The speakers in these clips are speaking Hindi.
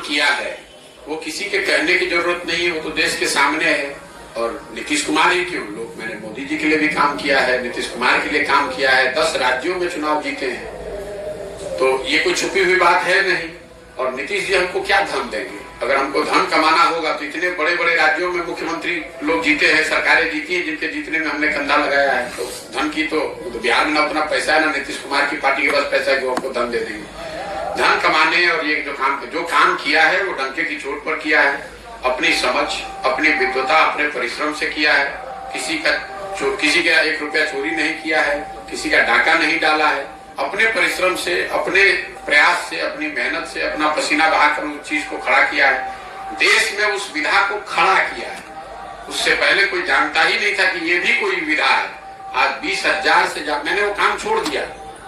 किया है वो किसी के कहने की जरूरत नहीं है, वो तो देश के सामने है। और नीतीश कुमार ही क्यों, लोग मैंने मोदी जी के लिए भी काम किया है, नीतीश कुमार के लिए काम किया है, 10 राज्यों में चुनाव जीते हैं, तो ये कोई छुपी हुई बात है नहीं। और नीतीश जी हमको क्या धन देंगे? अगर हमको धन कमाना होगा तो इतने बड़े बड़े राज्यों में मुख्यमंत्री लोग जीते हैं, सरकारें जीती हैं, जिनके जीतने में हमने कंधा लगाया है। तो धन की तो बिहार में ना उतना पैसा है, ना नीतीश कुमार की पार्टी के पास पैसा है कि वो हमको धन दे देंगे। धन कमाने और ये जो काम किया है वो डंके की चोट पर किया है, अपनी समझ, अपनी विद्वता, अपने परिश्रम से किया है। किसी का 1 रुपया चोरी नहीं किया है, किसी का डाका नहीं डाला है, अपने परिश्रम से, अपने प्रयास से, अपनी मेहनत से, अपना पसीना बहाकर उस चीज को खड़ा किया है। देश में उस विधा को खड़ा किया है। उससे पहले कोई जानता ही नहीं था कि ये भी कोई विधा है। आज 20,000 से ज्यादा मैंने वो काम छोड़ दिया।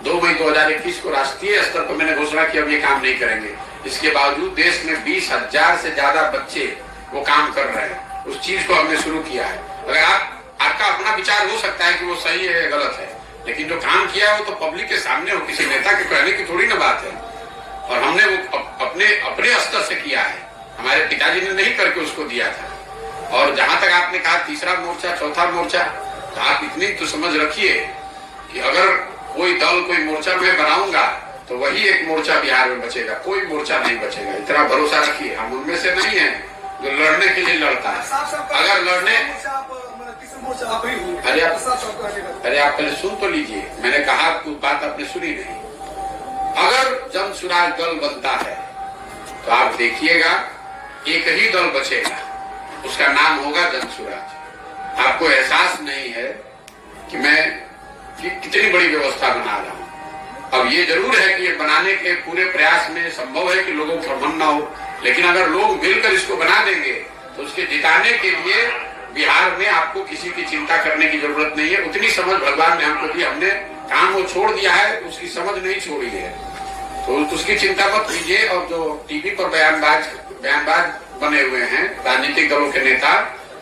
2 मई 2021 को राष्ट्रीय स्तर पर मैंने घोषणा की अब ये काम नहीं करेंगे। इसके बावजूद देश में 20,000 से ज्यादा बच्चे वो काम कर रहे हैं। उस चीज को हमने शुरू किया है। अगर आपका अपना विचार हो सकता है कि वो सही है या गलत है, लेकिन जो काम किया है वो तो पब्लिक के सामने हो, किसी नेता के कहने की थोड़ी ना बात है। और हमने वो अपने स्तर से किया है, हमारे पिताजी ने नहीं करके उसको दिया था। और जहां तक आपने कहा तीसरा मोर्चा, चौथा मोर्चा, तो आप इतनी तो समझ रखिए कि अगर कोई दल, कोई मोर्चा मैं बनाऊंगा तो वही एक मोर्चा बिहार में बचेगा, कोई मोर्चा नहीं बचेगा। इतना भरोसा रखिए। हम उनमें से नहीं है जो लड़ने के लिए लड़ता है। अगर लड़ने अरे आप पहले सुन तो लीजिए, मैंने कहा कुछ बात आपने सुनी नहीं। अगर जन सुराज दल बनता है तो आप देखिएगा एक ही दल बचेगा, उसका नाम होगा जन सुराज। आपको एहसास नहीं है कि मैं कितनी बड़ी व्यवस्था बना रहा हूं। अब ये जरूर है कि ये बनाने के पूरे प्रयास में संभव है कि लोगों को मन ना हो, लेकिन अगर लोग मिलकर इसको बना देंगे तो उसके जिताने के लिए बिहार में आपको किसी की चिंता करने की जरूरत नहीं है। उतनी समझ भगवान ने हमको दी, हमने काम वो छोड़ दिया है, उसकी समझ नहीं छोड़ी है, तो उसकी चिंता मत कीजिए। और जो टीवी पर बयानबाज बने हुए हैं राजनीतिक दलों के नेता,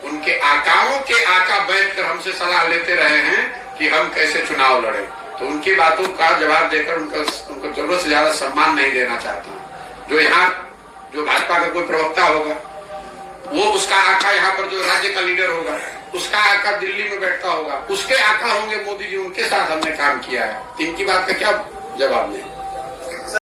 उनके आकाओं के आका बैठकर हमसे सलाह लेते रहे हैं कि हम कैसे चुनाव लड़े, तो उनकी बातों का जवाब देकर उनको जरूरत से ज्यादा सम्मान नहीं देना चाहता। जो भाजपा का कोई प्रवक्ता होगा, वो उसका आका यहाँ पर जो राज्य का लीडर होगा, उसका आका दिल्ली में बैठता होगा, उसके आका होंगे मोदी जी, उनके साथ हमने काम किया है। इनकी बात का क्या जवाब दें?